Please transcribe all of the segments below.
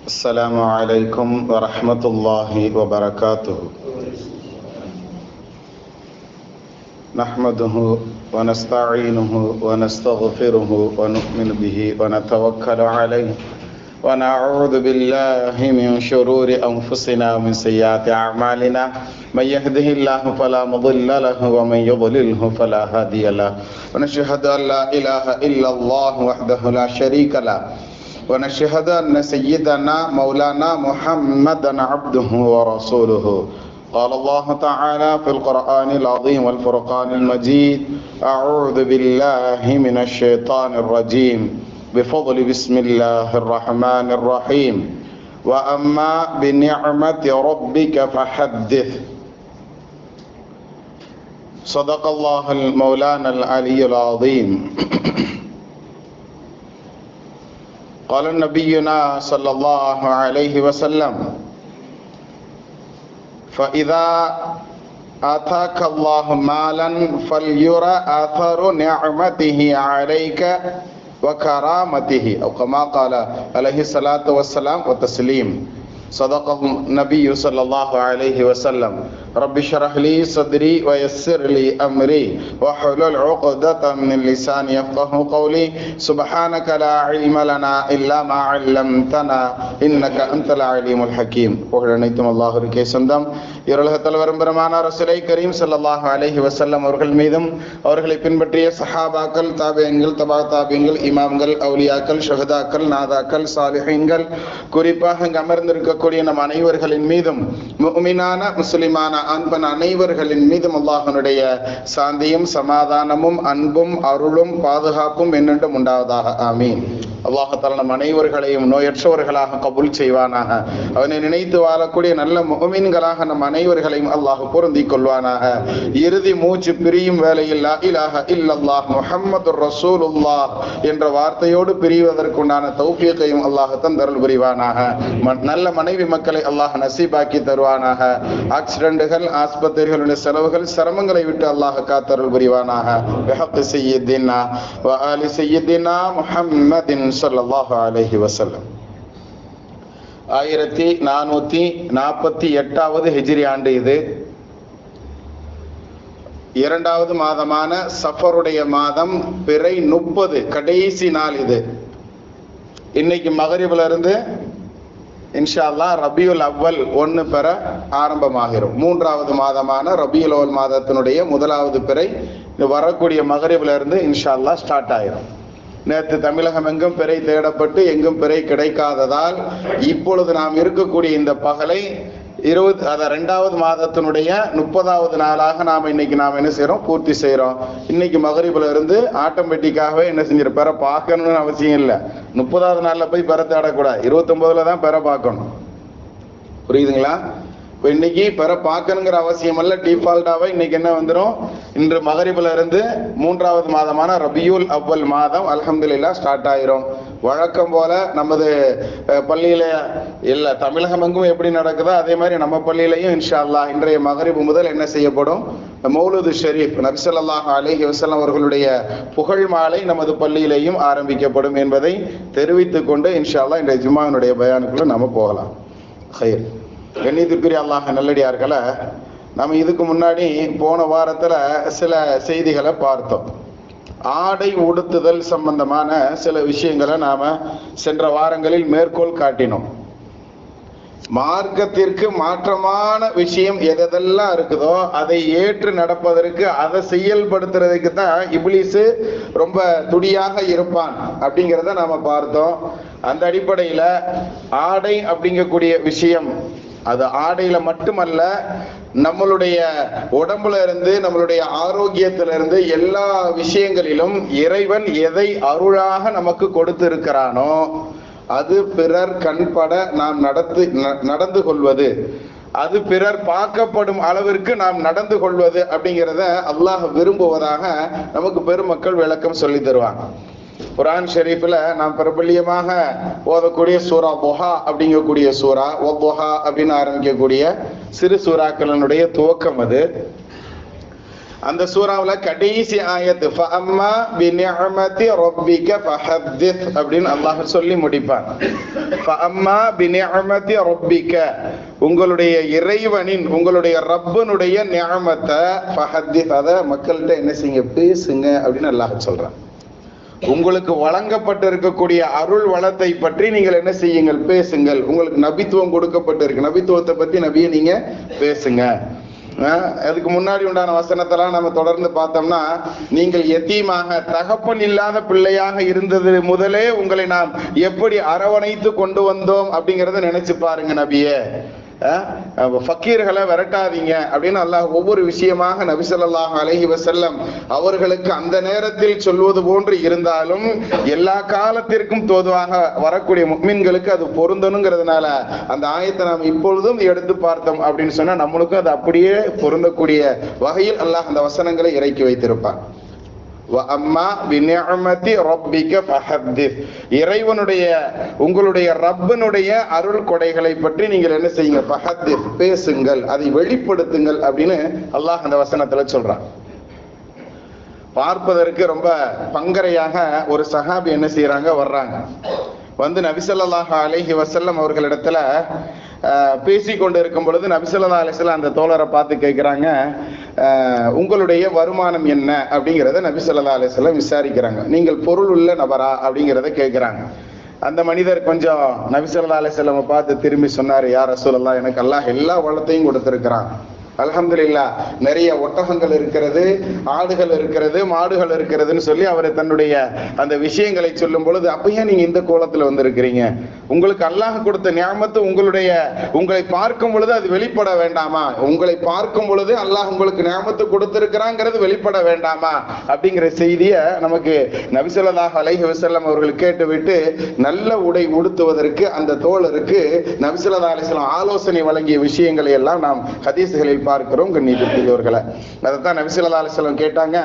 السلام عليكم ورحمة الله وبركاته. نحمده ونستعينه ونستغفره ونؤمن به ونتوكل عليه ونعوذ بالله من شرور أنفسنا ومن سيئات أعمالنا. من يهده الله فلا مضل له ومن يضلله فلا هادي له. ونشهد أن لا إله إلا الله وحده لا شريك له ونشهد أن سيدنا مولانا محمدا عبده ورسوله. قال الله تعالى في القرآن العظيم والفرقان المجيد: أعوذ بالله من الشيطان الرجيم بفضل بسم الله الرحمن الرحيم. وأما بنعمة ربك فحدث. صدق الله المولانا العلي العظيم. قال نبينا صلى الله عليه وسلم: فإذا آتاك الله مالا فليرى آثار نعمته عليك وكرامته، أو كما قال عليه الصلاة والسلام والتسليم. صدق النبي صلى الله عليه وسلم. رب اشرح لي صدري ويسر لي أمري واحلل عقدة من لساني يفقهوا قولي. سبحانك لا علم لنا إلا ما علمتنا إنك أنت العليم الحكيم. புகழனைத்தும் அல்லாஹ்வுக்கே சொந்தம். இருளக தலைவரும் பெருமானார் ரசூலை கரீம் ஸல்லல்லாஹு அலைஹி வஸல்லம் அவர்கள் மீதும் அவர்களை பின்பற்றிய சஹாபாக்கள், தாபியீன்கள், தபா தாபியீன்கள், இமாம்கள், அவுலியாக்கள், ஷஹதாக்கள், நாதாக்கள், சாலிஹீன்கள், குறிப்பாக இங்கு அமர்ந்திருக்கக்கூடிய நம் அனைவர்களின் மீதும், முஃமினான முஸ்லிமான அன்பன் அனைவர்களின் மீதும் அல்லாஹ்வுடைய சாந்தியும் சமாதானமும் அன்பும் அருளும் பாதுகாப்பும் என்னென்றும் உண்டாவதாக. ஆமீன். அல்லாஹ் தஆலா நம் அனைவர்களையும் நோயற்றவர்களாக கபூல் செய்வானாக. அவனை நினைத்து வாழக்கூடிய நல்ல முஃமின்களாக நம் அனைவர்களையும் அல்லாஹ் பொருந்திக் கொள்வானாக. இறுதி மூச்சு பிரியும் வேளையில் லா இலாஹ இல்லல்லாஹ் முஹம்மதுர் ரசூலுல்லாஹ் என்ற வார்த்தையோடு பிரிவதற்குண்டான தௌஃபீக்கையும் அல்லாஹ் தந்தருள் புரிவானாக. நல்ல மனைவி மக்களை அல்லாஹ் நசீபாக்கி தருவானாக. ஆக்சிடென்ட்கள், ஆஸ்பத்திரிகளுடைய செலவுகள், சிரமங்களை விட்டு அல்லாஹ் காத்தருள் புரிவானாக. பிஹக்கி சய்யிதினா வ ஆலி சய்யிதினா முஹம்மதின் ஸல்லல்லாஹு அலைஹி வஸல்லம். 1448வது ஹிஜ்ரி ஆண்டு இது. இரண்டாவது மாதமான சஃபருடைய மாதம், பிறை 30 கடைசி நாள் இது. இன்னைக்கு மகரிபில இருந்து இன்ஷா அல்லாஹ் ரபியுல் அவ்வல் 1 பெற ஆரம்பமாகிறோம். மூன்றாவது மாதமான ரபியுல் அவ்வல் மாதத்தினுடைய முதலாவது பிறை வரக்கூடிய மகரிபில இருந்து இன்ஷா அல்லாஹ் ஸ்டார்ட் ஆயிரும். நேற்று தமிழகம் எங்கும் பிறை தேடப்பட்டு எங்கும் பிறை கிடைக்காததால் இப்பொழுது நாம் இருக்கக்கூடிய இந்த பகலை 2வது மாதத்தினுடைய 30வது நாளாக நாம் இன்னைக்கு என்ன செய்யறோம், பூர்த்தி செய்யறோம். இன்னைக்கு மகரிபில இருந்து ஆட்டோமேட்டிக்காகவே என்ன செஞ்சிடும், பெற பார்க்கணும்னு அவசியம் இல்லை. 30வது நாள்ல போய் பெற தேடக்கூடாது, 29ல தான் பெற பார்க்கணும். புரியுதுங்களா? இப்போ இன்னைக்கு பெற பார்க்கணுங்கிற அவசியம் அல்ல. டிஃபால்ட்டாவே இன்னைக்கு என்ன வந்துடும், இன்று மகரிபில இருந்து 3வது மாதமான ரபியுல் அவ்வல் மாதம் அல்ஹம்துலில்லாஹ் ஸ்டார்ட் ஆயிரும். வழக்கம் போல நமது பள்ளியில இல்ல தமிழகம் எங்கும் எப்படி நடக்குதோ அதே மாதிரி நம்ம பள்ளியிலையும் இன்ஷா அல்லாஹ் இன்றைய மகரிபு முதல் என்ன செய்யப்படும், மௌலூது ஷரீஃப் நபி ஸல்லல்லாஹு அலைஹி வஸல்லம் அவர்களுடைய புகழ் மாலை நமது பள்ளியிலையும் ஆரம்பிக்கப்படும் என்பதை தெரிவித்துக் கொண்டு இன்ஷா அல்லாஹ் இன்றைய ஜும்மாவினுடைய பயானுக்குள்ள நம்ம போகலாம். ஹைர். கண்ணியத்திற்குரிய அல்லாஹ் நல்லடியார்களே, நம்ம இதுக்கு முன்னாடி போன வாரத்துல சில செய்திகளை பார்த்தோம். ஆடை உடுத்துதல் சம்பந்தமான சில விஷயங்களை நாம சென்ற வாரங்களில் மேற்கோள் காட்டினோம். மார்க்கத்திற்கு மாற்றமான விஷயம் எதெல்லாம் இருக்குதோ அதை ஏற்று நடப்பதற்கு, அதை செயல்படுத்துறதுக்கு தான் இப்லீஸ் ரொம்ப துடியாக இருப்பான் அப்படிங்கிறத நாம பார்த்தோம். அந்த அடிப்படையில ஆடை அப்படிங்கக்கூடிய விஷயம் அது ஆடையில மட்டுமல்ல, நம்மளுடைய உடம்புல இருந்து நம்மளுடைய ஆரோக்கியத்திலிருந்து எல்லா விஷயங்களிலும் இறைவன் எதை அருளாக நமக்கு கொடுத்து இருக்கிறானோ அது பிறர் கண்பட நாம் நடந்து கொள்வது, அது பிறர் பார்க்கப்படும் அளவிற்கு நாம் நடந்து கொள்வது அப்படிங்கிறத அல்லாஹ் விரும்புவதாக நமக்கு பெருமக்கள் விளக்கம் சொல்லி தருவாங்க. குர்ஆன் ஷரீஃப்ல நாம் பிரபல்யமாக ஓதக்கூடிய சூரா துஹா அப்படிங்கக்கூடிய சூரா, வத்துஹா அப்படின்னு ஆரம்பிக்கக்கூடிய சிறு சூறாக்களினுடைய துவக்கம் அது. அந்த சூராவுல கடைசி ஆயத்து ஃபஅம்மா பினிஅமதி ரப்பிக ஃபஹத்திஸ் அப்படின்னு அல்லாஹ் சொல்லி முடிப்பான். ஃபஅம்மா பினிஅமதி ரப்பிக, உங்களுடைய இறைவனின் உங்களுடைய ரப்பனுடைய நிஅமத்தை ஃபஹத்திஸ், அதை மக்கள்கிட்ட என்ன செய்யுங்க, பேசுங்க அப்படின்னு அல்லாஹ் சொல்றான். உங்களுக்கு வழங்கப்பட்டு இருக்கக்கூடிய அருள் வளத்தை பற்றி நீங்கள் என்ன செய்யுங்கள், பேசுங்கள். உங்களுக்கு நபித்துவம் கொடுக்கப்பட்டு இருக்கு, நபித்துவத்தை பத்தி நபியை நீங்க பேசுங்க. அதுக்கு முன்னாடி உண்டான வசனத்தெல்லாம் நம்ம தொடர்ந்து பார்த்தோம்னா, நீங்கள் யத்தீமாக தகப்பன் இல்லாத பிள்ளையாக இருந்தது முதலே உங்களை நாம் எப்படி அரவணைத்து கொண்டு வந்தோம் அப்படிங்கறத நினைச்சு பாருங்க நபியே. ஃபக்கீர்களை விரட்டாதீங்க அப்படின்னு அல்லாஹ் ஒவ்வொரு விஷயமாக நபி ஸல்லல்லாஹு அலைஹி வஸல்லம் அவர்களுக்கு அந்த நேரத்தில் சொல்வது போன்று இருந்தாலும் எல்லா காலத்திற்கும் தோதுவாக வரக்கூடிய முஃமின்களுக்கு அது பொருந்தணுங்கிறதுனால அந்த ஆயத்தை நாம் இப்பொழுதும் எடுத்து பார்த்தோம் அப்படின்னு சொன்னா நம்மளுக்கும் அது அப்படியே பொருந்தக்கூடிய வகையில் அல்லாஹ் அந்த வசனங்களை இறக்கி வைத்திருப்பான். வஅம்மா பினிஅமதி ரப்பிக ஃபஹத்திஸ், இறைவனுடைய உங்களுடைய ரப்பனுடைய அருள் கொடைகளை பற்றி நீங்கள் என்ன செய்யுங்க, ஃபஹத்திஸ், பேசுங்கள், அதை வெளிப்படுத்துங்கள் அப்படின்னு அல்லாஹ் அந்த வசனத்துல சொல்றான். பார்ப்பதற்கு ரொம்ப பங்கரையாக ஒரு சஹாபி என்ன செய்யறாங்க, வர்றாங்க. வந்து நபி ஸல்லல்லாஹு அலைஹி வஸல்லம் அவர்களிடத்துல பேசி கொண்டு இருக்கும் பொழுது நபி ஸல்லல்லாஹு அலைஹி வஸல்லம் அந்த தோழரை பார்த்து கேட்கிறாங்க, உங்களுடைய வருமானம் என்ன அப்படிங்கிறத நபி ஸல்லல்லாஹு அலைஹி வஸல்லம் விசாரிக்கிறாங்க. நீங்கள் பொருள் உள்ள நபரா அப்படிங்கிறத கேட்கிறாங்க. அந்த மனிதர் கொஞ்சம் நபி ஸல்லல்லாஹு அலைஹி வஸல்லம் பார்த்து திரும்பி சொன்னார், யா ரசூலல்லாஹ், எனக்கு அல்லாஹ் எல்லா வளத்தையும் கொடுத்திருக்கிறான், அல்ஹம்துலில்லாஹ், நிறைய ஒட்டகங்கள் இருக்கிறது, ஆடுகள் இருக்கிறது, மாடுகள் இருக்கிறதுன்னு சொல்லி அவர் தன்னுடைய அந்த விஷயங்களை சொல்லும் பொழுது, அப்பயே நீங்க இந்த கோலத்துல வந்திருக்கிறீங்க, உங்களுக்கு அல்லாஹ் கொடுத்த நியாமத்து உங்களை பார்க்கும் பொழுது அது வெளிப்பட வேண்டாமா, உங்களை பார்க்கும் பொழுது அல்லாஹ் உங்களுக்கு நியாமத்து கொடுத்திருக்கிறாங்கிறது வெளிப்பட வேண்டாமா அப்படிங்கிற செய்தியை நமக்கு நபி ஸல்லல்லாஹு அலைஹி வஸல்லம் அவர்கள் கேட்டுவிட்டு நல்ல உடை உடுத்துவதற்கு அந்த தோழருக்கு நபி ஸல்லல்லாஹு அலைஹி வஸல்லம் ஆலோசனை வழங்கிய விஷயங்களை எல்லாம் நாம் ஹதீஸ்களில் பார்க்கிறோம். கண்ணியத்திற்குரியவர்களே, அதைத்தான் நபி ஸல்லல்லாஹு அலைஹி வஸல்லம் கேட்டாங்க,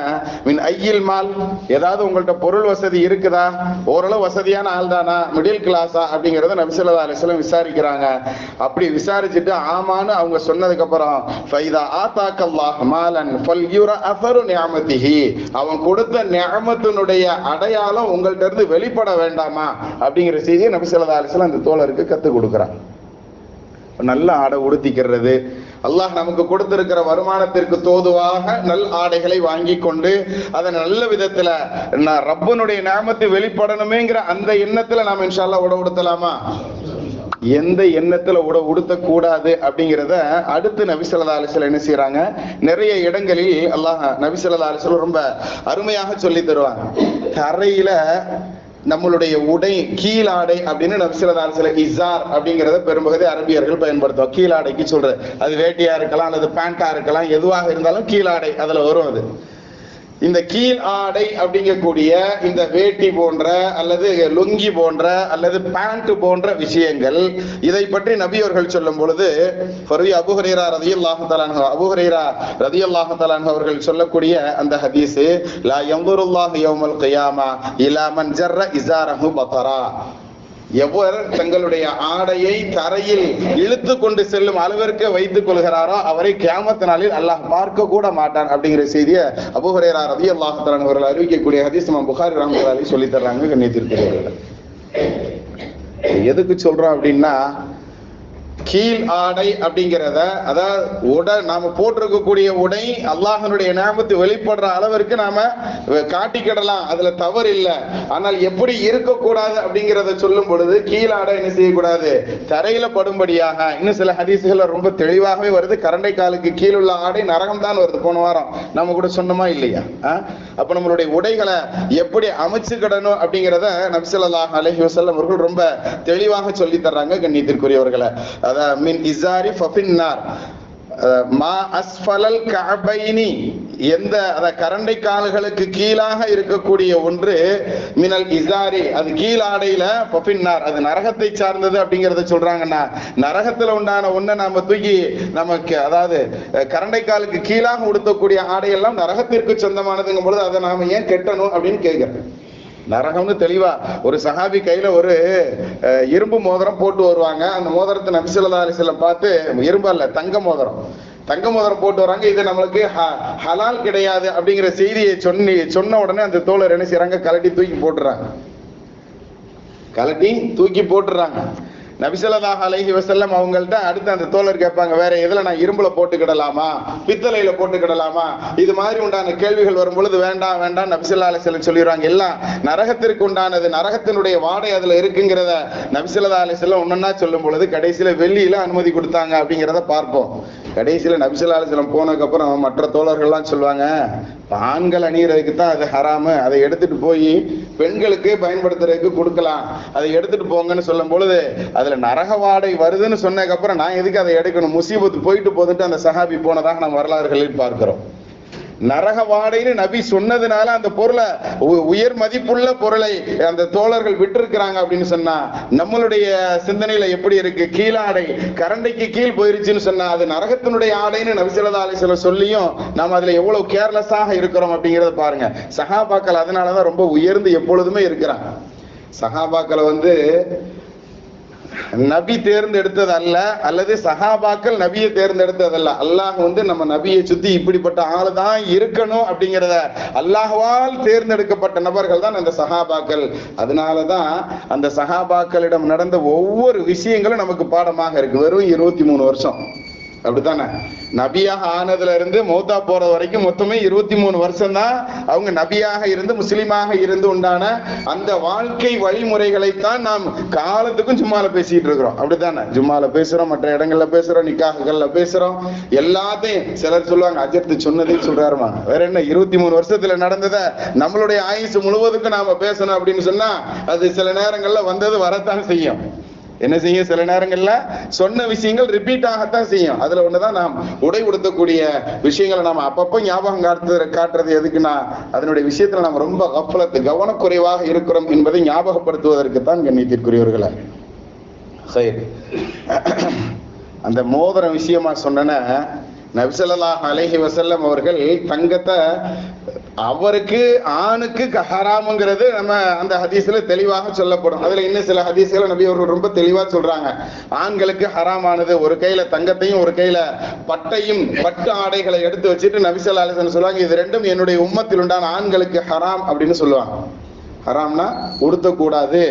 மின் ஐயில் மால், ஏதாவது உங்கள்ட்ட பொருள் வசதி இருக்குதா, ஓரளவு வசதியான ஆள் தானா, மிடில் கிளாஸா அப்படிங்கறத நபி ஸல்லல்லாஹு அலைஹி வஸல்லம் விசாரிக்கிறாங்க. அப்படி விசாரிச்சுட்டு ஆமான்னு அவங்க சொன்னதுக்கு அப்புறம் ஃபைதா ஆதாக்கல்லாஹ் மாலன் ஃபல்யுர அஸரு நிஅமதிஹி, அவன் கொடுத்த நிஅமத்தினுடைய அடையாளம் உங்கள்ட்ட இருந்து வெளிப்பட வேண்டாமா அப்படிங்கிற செய்தியை நபி ஸல்லல்லாஹு அலைஹி வஸல்லம் அந்த தோழருக்கு கத்து கொடுக்கிறான். நல்ல ஆடை உடுத்திக்கிறது, அல்லாஹ் நமக்கு கொடுத்திருக்கிற வருமானத்திற்கு தோதுவாக நல் ஆடைகளை வாங்கி கொண்டு அதை நல்ல விதத்துல ரப்பனுடைய நியாமத்தை வெளிப்படணுமேங்கிற அந்த எண்ணத்துல நாம இன்ஷா அல்லாஹ் உடை உடுத்தலாமா, எந்த எண்ணத்துல உடுத்த கூடாது அப்படிங்கிறத அடுத்து நபி ஸல்லல்லாஹு அலைஹி வஸல்லம் என்ன செய்யறாங்க, நிறைய இடங்களில் அல்லாஹ் நபி ஸல்லல்லாஹு அலைஹி வஸல்லம் ரொம்ப அருமையாக சொல்லி தருவாங்க. தரையில நம்மளுடைய உடை கீழாடை அப்படின்னு நபி ஸல்லல்லாஹு அலைஹி வஸல்லம் இஸார் அப்படிங்கறத பெரும்பகுதி அரபியர்கள் பயன்படுத்துவாங்க. கீழாடைக்கு சொல்றது அது வேட்டியா இருக்கலாம் அல்லது பேண்டா இருக்கலாம், எதுவாக இருந்தாலும் கீழாடை அதுல வரும். அது இந்த கீழ் ஆடை அப்படிங்கக்கூடிய இந்த வேட்டி போன்ற அல்லது லுங்கி போன்ற அல்லது பேண்ட் போன்ற விஷயங்கள், இதை பற்றி நபி அவர்கள் சொல்லும் பொழுது அபூ ஹுரைரா ரலியல்லாஹு தஆலா அன்ஹு அவர்கள் சொல்லக்கூடிய அந்த ஹதீஸ், லா யன்துருல்லாஹு யௌமல் கியாமா இலா மன் ஜர்ர இஸாரஹு பதரா, எவர் தங்களுடைய ஆடையை தரையில் இழுத்து கொண்டு செல்லும் அளவிற்கு வைத்துக் கொள்கிறாரோ அவரை கியாமத் நாளில் அல்லாஹ் பார்க்க கூட மாட்டான் அப்படிங்கிற செய்தியை அபூ ஹுரைரா ரலியல்லாஹு தஆலா அவர்கள் அறிவிக்கக்கூடிய ஹதீஸ் இமாம் புகாரி ரஹ்மத்துல்லாஹி அலைஹி சொல்லி தர்றாங்க. கண்ணியத்திற்குரியவர்களே, எதுக்கு சொல்றோம் அப்படின்னா, கீழ் ஆடை அப்படிங்கிறத, அதாவது நாம போட்டிருக்கக்கூடிய உடை அல்லாஹ்வுடைய நியாமத்து வெளிப்படுற அளவிற்கு நாம காட்டிக்கிடலாம், அதுல தவறு இல்லை. ஆனால் எப்படி இருக்கக்கூடாது அப்படிங்கிறத சொல்லும் பொழுது கீழ் ஆடை என்ன செய்யக்கூடாது, தரையில படும்படியாக. இன்னும் சில ஹதீஸ்கள் ரொம்ப தெளிவாகவே வருது, கரண்டை காலுக்கு கீழ் உள்ள ஆடை நரகம் தான் வருது. போன வாரம் நம்ம கூட சொன்னோமா இல்லையா? அப்ப நம்மளுடைய உடைகளை எப்படி அமைச்சுக்கிடணும் அப்படிங்கிறத நபி ஸல்லல்லாஹு அலைஹி வஸல்லம் அவர்கள் ரொம்ப தெளிவாக சொல்லி தர்றாங்க. கண்ணியத்திற்குரியவர்களை, மின் இஸாரி ஃபபின்னார் மா அஸ்ஃபலல் கஅபைனி, எந்த கரண்டை கால்களுக்கு கீழாக இருக்கக்கூடிய ஒன்று, மினல் இஸாரி, அது கீழாடையில ஃபபின்னார், அது நரகத்தை சார்ந்தது அப்படிங்கறத சொல்றாங்கன்னா, நரகத்துல உண்டான ஒன்றை நாம தூக்கி நமக்கு, அதாவது கரண்டை காலுக்கு கீழாக உடுத்தக்கூடிய ஆடையெல்லாம் நரகத்திற்கு சொந்தமானதுங்கும் பொழுது அதை நாம ஏன் கெட்டணும் அப்படின்னு கேட்கிறேன். நரகம்னு தெளிவா ஒரு சஹாபி கையில ஒரு இரும்பு மோதிரம் போட்டு வருவாங்க. அந்த மோதிரத்தை நபி ஸல்லல்லாஹு அலைஹி வஸல்லம் பார்த்து, இரும்பு அல்ல தங்க மோதிரம், தங்க மோதிரம் போட்டு வராங்க, இது நம்மளுக்கு ஹலால் கிடையாது அப்படிங்கிற செய்தியை சொன்ன உடனே அந்த தோழர் என்ன செய்யறாங்க, கலட்டி தூக்கி போட்டுறாங்க. நபி ஸல்லல்லாஹு அலைஹி வஸல்லம் அவங்கள்ட்ட அடுத்து அந்த தோழர் கேட்பாங்க, வேற எதுல நான் இரும்புல போட்டுக்கிடலாமா, பித்தளையில போட்டுக்கிடலாமா, இது மாதிரி உண்டான கேள்விகள் வரும் பொழுது வேண்டாம் நபி ஸல்லல்லாஹு அலைஹி வஸல்லம் சொல்லிடுறாங்க, எல்லாம் நரகத்திற்கு உண்டானது, நரகத்தினுடைய வாடை அதுல இருக்குங்கிறத நபி ஸல்லல்லாஹு அலைஹி வஸல்லம் ஒன்னொன்னா சொல்லும் பொழுது கடைசியில வெள்ளியில அனுமதி கொடுத்தாங்க அப்படிங்கிறத பார்ப்போம். கடைசியில நபி ஸல்லல்லாஹு அலைஹி வஸல்லம் போனதுக்கு அப்புறம் மற்ற தோழர்கள்லாம் சொல்லுவாங்க, ஆண்கள் அணியறதுக்கு தான் அது ஹராமு, அதை எடுத்துட்டு போய் பெண்களுக்கு பயன்படுத்துறதுக்கு கொடுக்கலாம், அதை எடுத்துட்டு போங்கன்னு சொல்லும் பொழுது அதுல நரக வாடை வருதுன்னு சொன்னதுக்கு அப்புறம் நான் எதுக்கு அதை எடுக்கணும், முசீபத்து போயிட்டு போதுட்டு அந்த சஹாபி போனதாக நம்ம வரலாறுகளில் பார்க்கிறோம். நரக வாடைன்னு நபி சொன்னதுனால அந்த பொருளை, உயர் மதிப்புள்ள பொருளை அந்த தோழர்கள் விட்டு இருக்கிறாங்க அப்படின்னு சொன்னா நம்மளுடைய சிந்தனையில எப்படி இருக்கு, கீழாடை கரண்டைக்கு கீழ் போயிருச்சுன்னு சொன்னா அது நரகத்தினுடைய ஆடைன்னு நபி ஸல்லல்லாஹு அலைஹி வஸல்லம் சொல்லியும் நாம் அதுல எவ்வளவு கேர்லெஸ்ஸாக இருக்கிறோம் அப்படிங்கறத பாருங்க. சஹாபாக்கள் அதனாலதான் ரொம்ப உயர்ந்து எப்பொழுதுமே இருக்கிறாங்க. சஹாபாக்களை நபி தேர்ந்தெடுத்தது அல்ல, அல்லது சஹாபாக்கள் நபியை தேர்ந்தெடுத்ததல்ல. அல்லாஹ் நம்ம நபியை சுத்தி இப்படிப்பட்ட ஆளு தான் இருக்கணும் அப்படிங்கிறத அல்லாஹ்வால் தேர்ந்தெடுக்கப்பட்ட நபர்கள் தான் அந்த சஹாபாக்கள். அதனாலதான் அந்த சஹாபாக்களிடம் நடந்த ஒவ்வொரு விஷயங்களும் நமக்கு பாடமாக இருக்கு. வெறும் 23 வருஷம் அப்படித்தானே, நபியாக ஆனதுல இருந்து மௌத்தா போறது வரைக்கும் மொத்தமே 23 வருஷம் தான் அவங்க நபியாக இருந்து முஸ்லிமாக இருந்து உண்டான அந்த வாழ்க்கை வழிமுறைகளைத்தான் நாம் காலத்துக்கும் ஜும்மால பேசிட்டு இருக்கிறோம். அப்படித்தானே, ஜும்மால பேசுறோம், மற்ற இடங்கள்ல பேசுறோம், நிக்காஹ்கள்ல பேசுறோம், எல்லாத்தையும். சிலர் சொல்லுவாங்க அஜர்த்து சொன்னதையும் சொல்றாருமா, வேற என்ன 23 வருஷத்துல நடந்ததை நம்மளுடைய ஆயுசு முழுவதுக்கும் நாம பேசணும் அப்படின்னு சொன்னா அது சில நேரங்கள்ல வந்தது வரத்தான் செய்யும். என்ன செய்யும், சில நேரங்கள்ல சொன்ன விஷயங்கள் ரிப்பீட் ஆகத்தான் செய்யும். அதுல ஒண்ணுதான் நாம் உடை உடுத்தக்கூடிய விஷயங்களை நாம அப்பப்போ ஞாபகம் காட்டுறது எதுக்குன்னா அதனுடைய விஷயத்துல நாம் ரொம்ப கவனக்குறைவாக இருக்கிறோம் என்பதை ஞாபகப்படுத்துவதற்கு தான் கண்ணியத்திற்குரியவர்களே. சரி, அந்த மோதிரம் விஷயமா சொன்ன நபி ஸல்லல்லாஹு அலைஹி வஸல்லம் அவர்கள் தங்கத்தை அவருக்கு ஆணுக்கு ஹராமுங்கிறது நம்ம அந்த ஹதீஸ்ல தெளிவாக சொல்லப்படும். அதுல இன்னும் சில ஹதீஸ்களை நபி அவர்கள் ரொம்ப தெளிவா சொல்றாங்க. ஆண்களுக்கு ஹராமானது ஒரு கையில தங்கத்தையும் ஒரு கையில பட்டையும் பட்டு ஆடைகளை எடுத்து வச்சுட்டு நபி ஸல்லல்லாஹு அலைஹி வஸல்லம் சொல்லுவாங்க, இது ரெண்டும் என்னுடைய உம்மத்தில் உண்டான ஆண்களுக்கு ஹராம் அப்படின்னு சொல்லுவாங்க. ஹராம்னா உடுத்தக்கூடாது,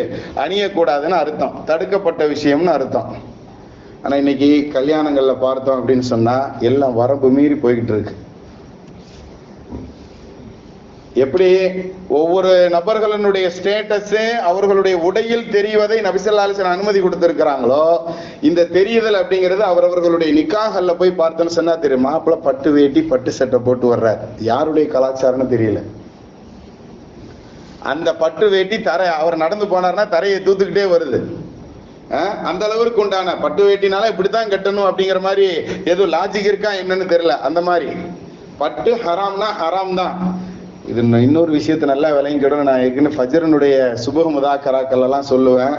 அணியக்கூடாதுன்னு அர்த்தம், தடுக்கப்பட்ட விஷயம்னு அர்த்தம். ஆனா இன்னைக்கு கல்யாணங்கள்ல பார்த்தோம் அப்படின்னு சொன்னா எல்லாம் வரம்பு மீறி போய்கிட்டு இருக்கு. எப்படி ஒவ்வொரு நபர்களுடைய ஸ்டேட்டஸ் அவர்களுடைய உடையில் தெரிவதை நபி ஸல்லல்லாஹு அலைஹி வஸல்லம் அனுமதி கொடுத்திருக்கிறாங்களோ, இந்த தெரியுதல் அப்படிங்கிறது அவரவர்களுடைய நிக்காஹ்ல போய் பார்த்தோன்னு சொன்னா தெரியும். மாப்பிள்ளை பட்டு வேட்டி பட்டு சட்டை போட்டு வர்றார், யாருடைய கலாச்சாரம்னு தெரியல. அந்த பட்டு வேட்டி அவர் நடந்து போனார்னா தரையை தூத்துக்கிட்டே வருது. அந்த அளவுக்கு உண்டான பட்டு வேட்டினால இப்படித்தான் கட்டணும் அப்படிங்கிற மாதிரி எதுவும் லாஜிக் இருக்கா என்னன்னு தெரியல. அந்த மாதிரி பட்டு ஹராம்னா ஹராம் தான். இது இன்னொரு விஷயத்தை நல்லா விளங்கிக்கிடும். நான் ஏற்கனவே ஃபஜ்ருனுடைய சுபஹ் முதாக்கராக்கள் எல்லாம் சொல்லுவேன்,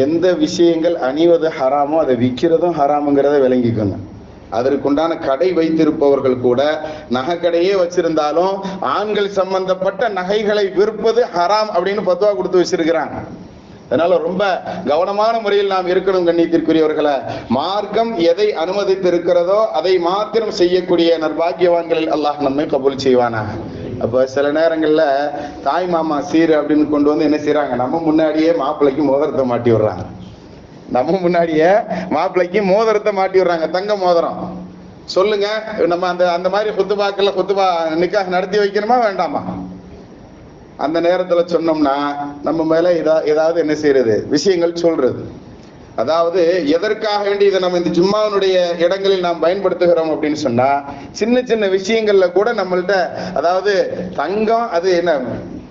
எந்த விஷயங்கள் அணிவது ஹராமோ அதை விற்கிறதும் ஹராமுங்கிறத விளங்கிக்கோங்க. அதற்குண்டான கடை வைத்திருப்பவர்கள் கூட நகை கடையே வச்சிருந்தாலும் ஆண்கள் சம்பந்தப்பட்ட நகைகளை விற்பது ஹராம் அப்படின்னு பத்வா கொடுத்து வச்சிருக்கிறாங்க. அதனால ரொம்ப கவனமான முறையில் நாம் இருக்கணும் கண்ணியத்திற்குரியவர்களை. மார்க்கம் எதை அனுமதித்து இருக்கிறதோ அதை மாத்திரம் செய்யக்கூடிய நற்பாக்கியவான்களில் அல்லாஹ் நம்மை கபூல் செய்வானா. அப்ப சில நேரங்கள்ல தாய் மாமா சீர் அப்படின்னு கொண்டு வந்து என்ன செய்யறாங்க, நம்ம முன்னாடியே மாப்பிள்ளைக்கு மோதிரத்தை மாட்டி விடுறாங்க. தங்க மோதிரம். சொல்லுங்க, நம்ம அந்த மாதிரி குத்துபா நிக்காஹ் நடத்தி வைக்கணுமா வேண்டாமா? அந்த நேரத்துல சொன்னோம்னா நம்ம மேல ஏதாவது என்ன செய்யறது விஷயங்கள் சொல்றது. அதாவது எதற்காக வேண்டி இதை நம்ம இந்த ஜும்மாவுடைய இடங்களில் நாம் பயன்படுத்துகிறோம் அப்படின்னு சொன்னா சின்ன சின்ன விஷயங்கள்ல கூட நம்மள்ட்ட, அதாவது தங்கம் அது என்ன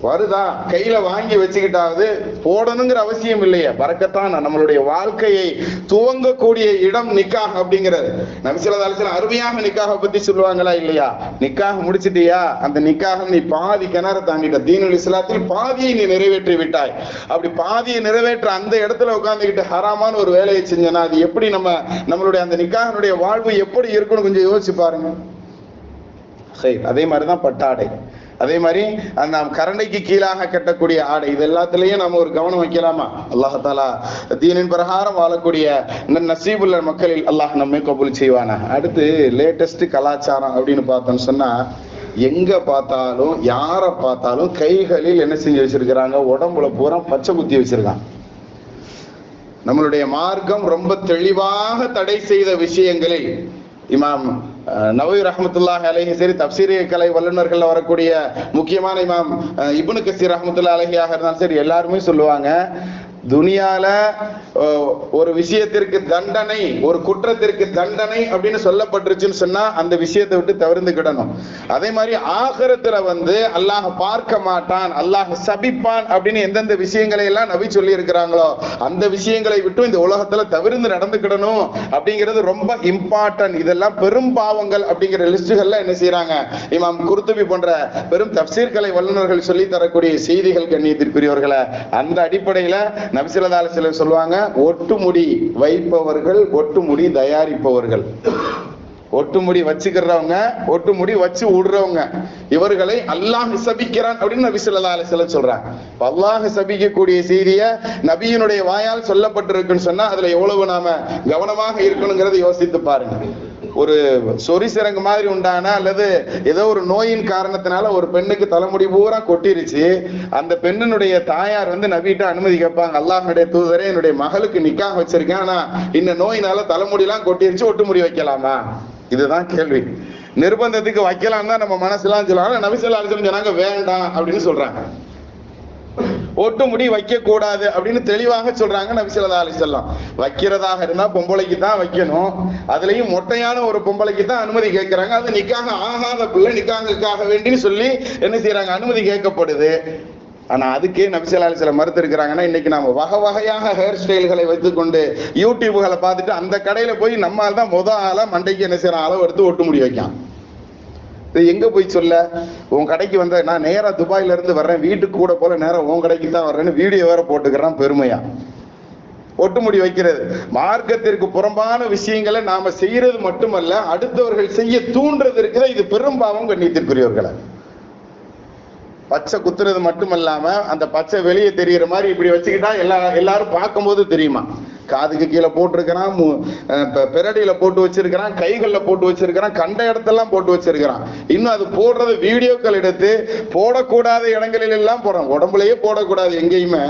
வருதா கையில வாங்கி வச்சுக்கிட்டாவது போடணுங்கிற அவசியம் இல்லையா. பரக்கத்தான் நம்மளுடைய வாழ்க்கையை துவங்கக்கூடிய இடம் நிக்காஹ் அப்படிங்கிறது. நபி ஸல்லல்லாஹு அலைஹி வஸல்லம் அருமையாக நிக்காஹை பத்தி சொல்லுவாங்களா இல்லையா? நிக்காஹ் முடிச்சிட்டியா, அந்த நிக்காஹ் நீ பாதி கிணறு தாண்டிட்ட, தீனுல் இஸ்லாத்தில் பாதியை நீ நிறைவேற்றி விட்டாய். அப்படி பாதியை நிறைவேற்ற அந்த இடத்துல உட்கார்ந்துக்கிட்டு ஹராமான ஒரு வேலையை செஞ்சனா அது எப்படி நம்மளுடைய அந்த நிக்காஹ்னுடைய வாழ்வு எப்படி இருக்குன்னு கொஞ்சம் யோசிச்சு பாருங்க. அதே மாதிரிதான் பட்டாடை. அதே மாதிரி நாம் கரண்டைக்கு கீழாக கட்டக்கூடிய ஆடை, இது எல்லாத்துலயும் நம்ம ஒரு கவனம் வைக்கலாமா? அல்லாஹ் தாலா தீனின் பிரகாரம் வாழக்கூடிய நசீபுள்ள மக்களில் அல்லாஹ் நம்மை கபூல் செய்வானா. அடுத்து லேட்டஸ்ட் கலாச்சாரம் அப்படின்னு பார்த்தோம்னு சொன்னா, எங்க பார்த்தாலும் யாரை பார்த்தாலும் கைகளில் என்ன செஞ்சு வச்சிருக்கிறாங்க, உடம்புல பூரா பச்சை குத்தி வச்சிருக்காங்க. நம்மளுடைய மார்க்கம் ரொம்ப தெளிவாக தடை செய்த விஷயங்களில் இமாம் நவவி ரஹ்மத்துல்லாஹி அலைஹி சரி, தப்சீர் கலை வல்லுநர்கள் வரக்கூடிய முக்கியமான இமாம் இப்னு கஸீர் ரஹ்மத்துல்லாஹி அலைஹியாக இருந்தாலும் சரி, எல்லாருமே சொல்லுவாங்க, துனியால ஒரு விஷயத்திற்கு தண்டனை, ஒரு குற்றத்திற்கு தண்டனை அப்படின்னு சொல்லப்பட்டுருச்சுன்னு சொன்னா அந்த விஷயத்தை விட்டு தவிர்த்துக்கிடணும். அதே மாதிரி ஆகிரத்துல அல்லாஹ் பார்க்க மாட்டான், அல்லாஹ் சபிப்பான் அப்படின்னு எந்தெந்த விஷயங்களை எல்லாம் நபி சொல்லி இருக்கிறாங்களோ அந்த விஷயங்களை விட்டு இந்த உலகத்துல தவிர்த்து நடந்துக்கிடணும் அப்படிங்கிறது ரொம்ப இம்பார்ட்டன்ட். இதெல்லாம் பெரும் பாவங்கள் அப்படிங்கிற லிஸ்டுகள்ல என்ன செய்யறாங்க, இமாம் குர்துபி போன்ற பெரும் தப்சீர் கலை வல்லுநர்கள் சொல்லி தரக்கூடிய செய்திகள் கண்ணியத்திற்குரியவர்களை. அந்த அடிப்படையில நபி ஸல்லல்லாஹு அலைஹி வஸல்லம் சொல்லுவாங்க, ஒட்டுமுடி வைப்பவர்கள், ஒட்டுமுடி தயாரிப்பவர்கள், ஒட்டுமுடி வச்சுக்கிறவங்க, ஒட்டுமுடி வச்சு விடுறவங்க, இவர்களை அல்லாஹ் சபிக்கிறான் அப்படின்னு நபி ஸல்லல்லாஹு அலைஹி வஸல்லம் சொல்றாங்க. அல்லாஹ் சபிக்கக்கூடிய செய்தியை நபியினுடைய வாயால் சொல்லப்பட்டிருக்குன்னு சொன்னா அதுல எவ்வளவு நாம கவனமாக இருக்கணுங்கிறத யோசித்து பாருங்க. ஒரு சொறி சிறங்கு மாதிரி உண்டான அல்லது ஏதோ ஒரு நோயின் காரணத்தினால ஒரு பெண்ணுக்கு தலைமுடி பூரா கொட்டிருச்சு. அந்த பெண்ணினுடைய தாயார் நபிகிட்ட அனுமதி கேட்பாங்க, அல்லாஹ்வுடைய தூதரே, என்னுடைய மகளுக்கு நிக்காஹ் வச்சிருக்கேன், ஆனா இந்த நோயினால தலைமுடி எல்லாம் கொட்டிருச்சு, ஒட்டுமுடி வைக்கலாமா? இதுதான் கேள்வி. நிர்பந்தத்துக்கு வைக்கலாம் தான் நம்ம மனசுலாம் சொல்லுவாங்க. நபி ஸல்லல்லாஹு அலைஹி வஸல்லம் சொன்னாங்க வேண்டாம் அப்படின்னு சொல்றாங்க. ஒட்டுமுடி வைக்க கூடாது அப்படின்னு தெளிவாக சொல்றாங்க நபி ஸல்லல்லாஹு அலைஹி வஸல்லம். வைக்கிறதாக இருந்தா பொம்பளைக்கு தான் வைக்கணும், அதுலயும் மொட்டையான ஒரு பொம்பளைக்கு தான் அனுமதி கேட்கிறாங்க. அது நிக்காக ஆகாத பிள்ளை நிக்காக வேண்டின்னு சொல்லி என்ன செய்யறாங்க, அனுமதி கேட்கப்படுது. ஆனா அதுக்கே நபி ஸல்லல்லாஹு அலைஹி வஸல்லம் மறுத்து இருக்கிறாங்கன்னா, இன்னைக்கு நாம வகை வகையாக ஹேர் ஸ்டைல்களை வைத்துக்கொண்டு யூடியூப்களை பார்த்துட்டு அந்த கடையில போய் நம்மால் தான் ஆளா மண்டைக்கு என்ன செய்யறான், அளவு எடுத்து ஒட்டுமுடி வைக்கான். எங்க போய் சொல்ல, உன் கடைக்கு நான் நேரா துபாயில இருந்து வர்றேன், வீட்டுக்கு கூட போல நேரம் உன் கடைக்கு தான் வர்றேன்னு வீடியோ வேற போட்டுக்கிறான் பெருமையா. ஒட்டுமுடி வைக்கிறது மார்க்கத்திற்கு புறம்பான விஷயங்களை நாம செய்யறது மட்டுமல்ல, அடுத்தவர்கள் செய்ய தூண்டுறது இருக்குதா, இது பெரும் பாவம் கண்ணியத்திற்குரியவர்களை. பச்சை குத்துறது மட்டுமல்லாம அந்த பச்சை வெளியே தெரிகிற மாதிரி இப்படி வச்சுக்கிட்டா எல்லாரும் பார்க்கும்போது தெரியுமா, காதுக்கு கீழே போட்டிருக்கிறான், பெரடியில போட்டு வச்சிருக்கிறான், கைகள்ல போட்டு வச்சிருக்கிறான், கண்ட இடத்தெல்லாம் போட்டு வச்சிருக்கிறான். இன்னும் அது போடுறது வீடியோக்கள் எடுத்து போடக்கூடாத இடங்களில் எல்லாம் போடுறான். உடம்புலயே போடக்கூடாது எங்கேயுமே,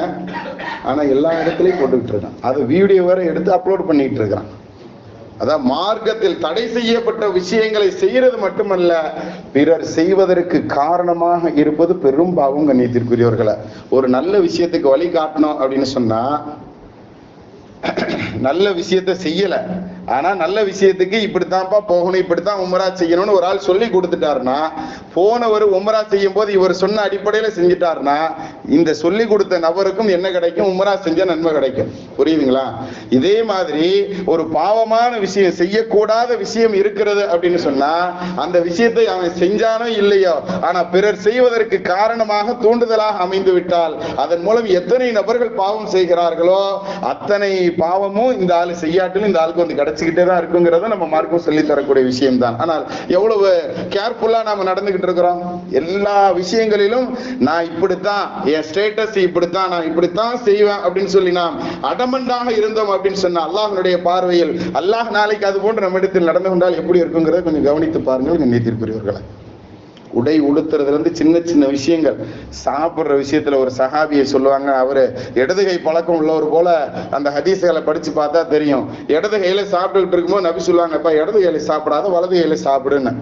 ஆனா எல்லா இடத்துலயும் போட்டுக்கிட்டு இருக்கான். அது வீடியோ வேற எடுத்து அப்லோட் பண்ணிட்டு இருக்கிறான். அதான் மார்க்கத்தில் தடை செய்யப்பட்ட விஷயங்களை செய்யறது மட்டுமல்ல, பிறர் செய்வதற்கு காரணமாக இருப்பது பெரும் பாவம் கண்ணியத்திற்குரியவர்களை. ஒரு நல்ல விஷயத்துக்கு வழி காட்டணும் அப்படின்னு சொன்னா, நல்ல விஷயத்த செய்யல, ஆனா நல்ல விஷயத்துக்கு இப்படித்தான்ப்பா போகணும், இப்படித்தான் உம்ரா செய்யணும்னு ஒரு ஆள் சொல்லி கொடுத்துட்டாருன்னா, போனவர் உம்ரா செய்யும் போது இவர் சொன்ன அடிப்படையில செஞ்சுட்டாருன்னா இந்த சொல்லி கொடுத்த நபருக்கும் என்ன கிடைக்கும், உம்ரா செஞ்ச நன்மை கிடைக்கும். புரியுதுங்களா? இதே மாதிரி ஒரு பாவமான விஷயம், செய்யக்கூடாத விஷயம் இருக்கிறது அப்படின்னு சொன்னா அந்த விஷயத்தை அவன் செஞ்சானோ இல்லையோ, ஆனா பிறர் செய்வதற்கு காரணமாக தூண்டுதலாக அமைந்து விட்டால் அதன் மூலம் எத்தனை நபர்கள் பாவம் செய்கிறார்களோ அத்தனை பாவமும் இந்த ஆளு செய்யாட்டிலும் இந்த ஆளுக்கு கிடைச்சுக்கிட்டே தான் இருக்குங்கிறத நம்ம மார்க்கம் சொல்லி தரக்கூடிய விஷயம் தான். ஆனால் எவ்வளவு கேர்ஃபுல்லா நாம நடந்துகிட்டு இருக்கிறோம். எல்லா விஷயங்களிலும் நான் இப்படித்தான், என் ஸ்டேட்டஸ் இப்படித்தான், நான் இப்படித்தான் செய்வேன் அப்படின்னு சொல்லி நாம் அடமண்டாக இருந்தோம் அப்படின்னு சொன்னா அல்லாஹ்வுடைய பார்வையில் அல்லாஹ் நாளைக்கு அது போன்று நம்ம இடத்தில் நடந்து கொண்டால் எப்படி இருக்குங்கிறத கொஞ்சம் கவனித்து பாருங்கள் கண்ணியத்திற்குரியவர்களை. உடை உடுத்துறதுல இருந்து சின்ன சின்ன விஷயங்கள், சாப்பிடுற விஷயத்துல ஒரு சஹாபியை சொல்லுவாங்க, அவரு இடது கை பழக்கம் உள்ளவர் போல அந்த ஹதீஸ்களை படிச்சு பார்த்தா தெரியும். இடது கையில சாப்பிட்டுக்கிட்டு இருக்கும்போது நபி சொல்லுவாங்கப்பா, இடது கையில சாப்பிடாத வலது கையில சாப்பிடுன்னு.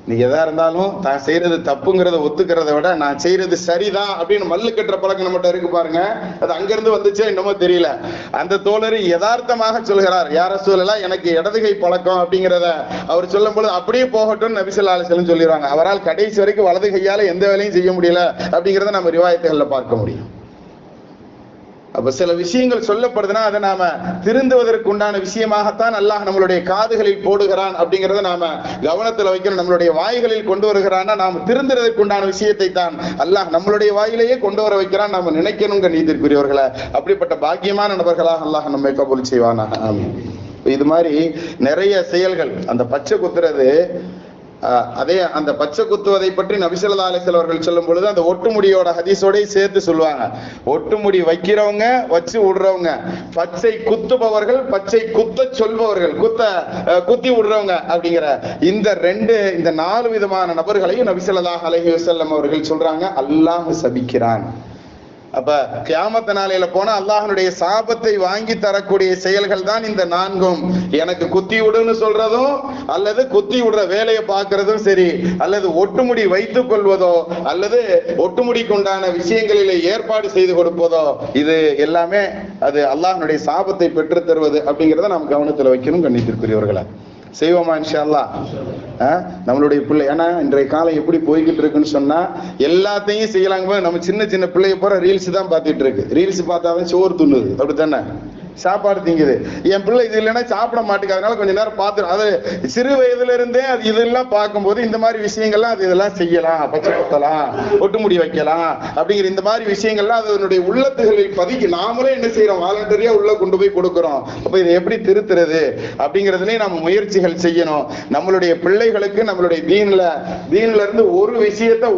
நீ எதா இருந்தாலும் தான் செய்யறது தப்புங்கிறத ஒத்துக்கிறத விட நான் செய்யறது சரிதான் அப்படின்னு மல்லு கட்டுற பழக்கம் நம்மகிட்ட இருக்கு பாருங்க. அது அங்கிருந்து வந்துச்சே என்னமோ தெரியல. அந்த தோழர் யதார்த்தமாக சொல்கிறார், யார சொல்லலாம் எனக்கு இடதுகை பழக்கம் அப்படிங்கிறத அவர் சொல்லும் பொழுது அப்படியே போகட்டும் நபி ஸல்லல்லாஹு அலைஹி வஸல்லம் சொல்லிடுவாங்க. அவரால் கடைசி வரைக்கும் வலது கையால எந்த வேலையும் செய்ய முடியல அப்படிங்கிறத நம்ம ரிவாயத்துகள்ல பார்க்க முடியும். அப்ப சில விஷயங்கள் சொல்லப்படுதுன்னா அதை நாம திருந்துவதற்கு உண்டான விஷயமாகத்தான் அல்லாஹ் நம்மளுடைய காதுகளில் போடுகிறான் அப்படிங்கிறத நாம கவனத்துல வைக்கணும். நம்மளுடைய வாய்களில் கொண்டு வருகிறான்னா நாம் திருந்துறதுக்கு உண்டான விஷயத்தை தான் அல்லாஹ் நம்மளுடைய வாயிலேயே கொண்டு வர வைக்கிறான். நாம நினைக்கணுங்க நீதிக்குரியவர்களை. அப்படிப்பட்ட பாக்கியமான நபர்களாக அல்லாஹ் நம்மை கபூல் செய்வானாக. இது மாதிரி நிறைய செயல்கள், அந்த பச்சை குத்துறது அதே அந்த பச்சை குத்துவதை பற்றி நபி ஸல்லல்லாஹு அலைஹி வஸல்லம் அவர்கள் சொல்லும் பொழுது அந்த ஒட்டுமுடியோட ஹதீஸோட சேர்த்து சொல்லுவாங்க. ஒட்டுமுடி வைக்கிறவங்க, வச்சு விடுறவங்க, பச்சை குத்துபவர்கள், பச்சை குத்த சொல்பவர்கள், குத்தி விடுறவங்க அப்படிங்கிற இந்த 4 விதமான நபர்களையும் நபி ஸல்லல்லாஹு அலைஹி வஸல்லம் அவர்கள் சொல்றாங்க அல்லாஹ் சபிக்கிறான். அப்ப கியாமத் நாளையில போனா அல்லாஹ்வுடைய சாபத்தை வாங்கி தரக்கூடிய செயல்கள் தான் இந்த 4ம். எனக்கு குத்தி விடுன்னு சொல்றதும், அல்லது குத்தி விடுற வேலையை பார்க்கறதும் சரி, அல்லது ஒட்டுமுடி வைத்துக் கொள்வதோ, அல்லது ஒட்டுமுடிக்கு உண்டான விஷயங்களிலே ஏற்பாடு செய்து கொடுப்பதோ, இது எல்லாமே அது அல்லாஹ்வுடைய சாபத்தை பெற்று தருவது அப்படிங்கிறத நாம் கவனத்தில் வைக்கணும். கண்ணியத்திற்குரியவர்களே, செய்வோமா இன்ஷா அல்லாஹ்? நம்மளுடைய பிள்ளை, ஏன்னா இன்றைய காலம் எப்படி போய்கிட்டு இருக்குன்னு சொன்னா எல்லாத்தையும் செய்யலாங்க. நம்ம சின்ன சின்ன பிள்ளைய போற ரீல்ஸ் தான் பார்த்துட்டு இருக்கு. ரீல்ஸ் பார்த்தாதான் சோறு துண்ணுது, அப்படித்தானே? சாப்பாடு திங்குது. என் பிள்ளை இது இல்லைன்னா சாப்பிட மாட்டேங்குது, அதனால கொஞ்ச நேரம் பார்த்து, அது சிறு வயதுல இருந்தே அது இதெல்லாம் பார்க்கும்போது இந்த மாதிரி விஷயங்கள்லாம் அது இதெல்லாம் செய்யலாம், பச்சை குத்தலாம், ஒட்டுமுடி வைக்கலாம் அப்படிங்கிற இந்த மாதிரி விஷயங்கள்லாம் அதனுடைய உள்ளத்துகளில் பதிக்கு நாமளே என்ன செய்யறோம், வாலண்டரியா உள்ள கொண்டு போய் கொடுக்கிறோம். அப்ப இதை எப்படி திருத்துறது அப்படிங்கிறதுலயே நம்ம முயற்சிகள் செய்யணும். நம்மளுடைய பிள்ளைகளுக்கு நம்மளுடைய தீன்ல இருந்து ஒரு விஷயத்த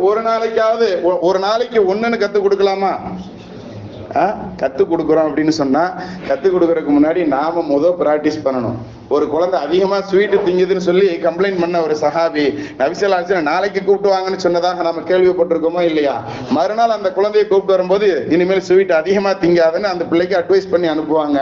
ஒரு நாளைக்கு ஒண்ணுன்னு கத்து கொடுக்கலாமா? கத்துக் கொடுக்குறோம் அப்படின்னு சொன்னா, கத்துக் கொடுக்கறதுக்கு முன்னாடி நாம பிராக்டிஸ் பண்ணணும். ஒரு குழந்தை அதிகமா ஸ்வீட் திங்குதுன்னு சொல்லி கம்ப்ளைண்ட் பண்ண ஒரு சஹாபி நபி ஸல்லல்லாஹு அலைஹி வஸல்லம் நாளைக்கு கூப்பிட்டு வாங்கன்னு சொன்னதாக நம்ம கேள்விப்பட்டிருக்கோமோ இல்லையா? மறுநாள் அந்த குழந்தையை கூப்பிட்டு வரும்போது இனிமேல் ஸ்வீட் அதிகமா திங்காதுன்னு அந்த பிள்ளைக்கு அட்வைஸ் பண்ணி அனுப்புவாங்க.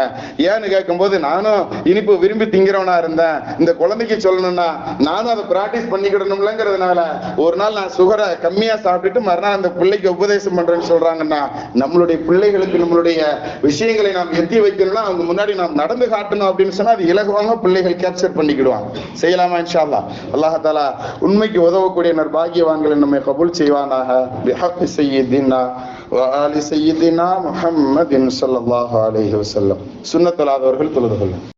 ஏன்னு கேட்கும்போது, நானும் இனிப்பு விரும்பி திங்கிறவனா இருந்தேன், இந்த குழந்தைக்கு சொல்லணும்னா நானும் அதை பிராக்டிஸ் பண்ணிக்கிடணும்லங்கிறதுனால ஒரு நாள் நான் சுகரை கம்மியா சாப்பிட்டுட்டு மறுநாள் அந்த பிள்ளைக்கு உபதேசம் பண்றேன்னு சொல்றாங்கன்னா, நம்மளுடைய பிள்ளைகளுக்கு நம்மளுடைய விஷயங்களை நாம் எத்தி வைக்கணும்னா அவங்க முன்னாடி நாம் நடந்து காட்டணும் அப்படின்னு சொன்னா அது இலகுவாக பிள்ளைகள் கேப்சர் பண்ணிக்கிடுவாங்க. செய்யலாமா இன்ஷா அல்லாஹ்? அல்லாஹ் தஆலா உண்மைக்கு உதவக்கூடிய நற்பாக்கியவான்களை நம்மை கபூல் செய்வானாக. பிஹக்கி சய்யிதினா வ ஆலி சய்யிதினா முஹம்மதின் ஸல்லல்லாஹு அலைஹி வஸல்லம். சுன்னத்துல்லாதவர்கள் தொழுது கொள்ளும்.